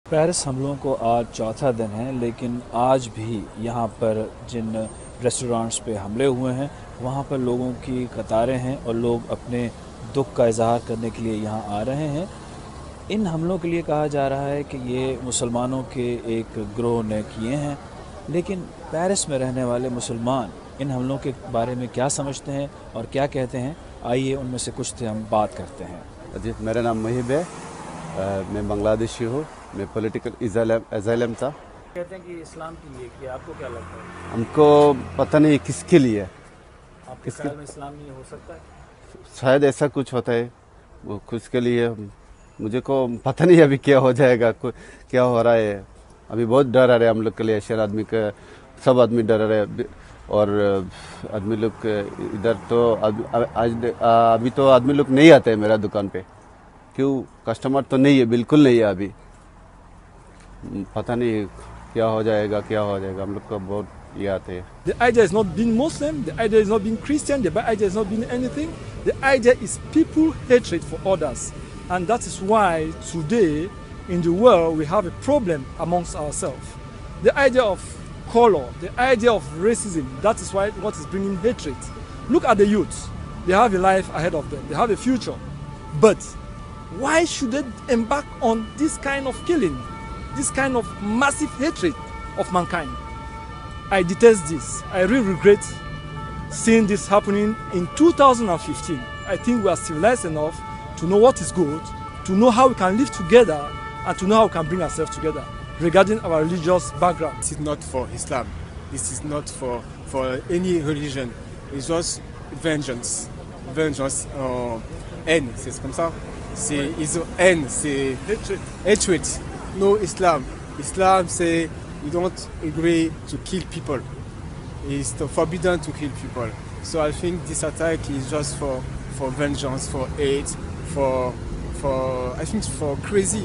Paris حملوں کو آج چوتھا دن ہے، لیکن آج بھی یہاں پر جن ریسٹورانٹس پہ حملے ہوئے ہیں وہاں پر لوگوں کی قطاریں ہیں اور لوگ اپنے دکھ کا اظہار کرنے کے لیے یہاں آ رہے ہیں۔ ان حملوں کے لیے کہا جا رہا ہے کہ یہ مسلمانوں کے ایک گروہ نے کیے ہیں، لیکن پیرس میں رہنے والے مسلمان ان حملوں کے بارے میں کیا سمجھتے ہیں اور کیا کہتے ہیں، آئیے ان میں سے کچھ سے ہم بات کرتے ہیں۔ جی، میرا نام محب ہے، میں بنگلہ دیشی ہوں، میں پولیٹیکل ایزائلم تھا۔ کہتے ہیں کہ اسلام کے لیے کیا، آپ کو کیا لگتا ہے؟ ہم کو پتہ نہیں کس کے لیے، آپ کے خیال میں اسلام نہیں ہو سکتا ہے؟ شاید ایسا کچھ ہوتا ہے، وہ کس کے لیے مجھے کو پتہ نہیں ابھی کیا ہو جائے گا، کیا ہو رہا ہے۔ ابھی بہت ڈر آ رہا ہے ہم لوگ کے لیے، شہر آدمی کا سب آدمی ڈر رہے ہیں، اور آدمی لوگ ادھر تو ابھی تو آدمی لوگ نہیں آتے ہیں میرا دکان پہ، کیوں کسٹمر تو نہیں ہے، بالکل نہیں ہے ابھی، پتہ نہیں کیا ہو جائے گا، ہم لوگ کو بہت یہ آتے ہیں۔ The idea is not being Muslim, the idea is not being Christian, the idea is not being anything. The idea is people hatred for others. And that is why today in the world we have a problem amongst ourselves. The idea of color, the idea of racism, that is why what is bringing hatred. Look at the youth. They have a life ahead of them. They have a future. But why should they embark on this kind of killing, this kind of massive hatred of mankind? I detest this. I really regret seeing this happening in 2015. I think we are civilized enough to know what is good, to know how we can live together, and to know how we can bring ourselves together regarding our religious background. This is not for Islam. This is not for any religion. It's just vengeance. Vengeance, haine, c'est comme ça. C'est haine, c'est hatred. No Islam. Islam, c'est we don't agree to kill people. It's forbidden to kill people. So I think this attack is just for vengeance, for hate, for I think for crazy.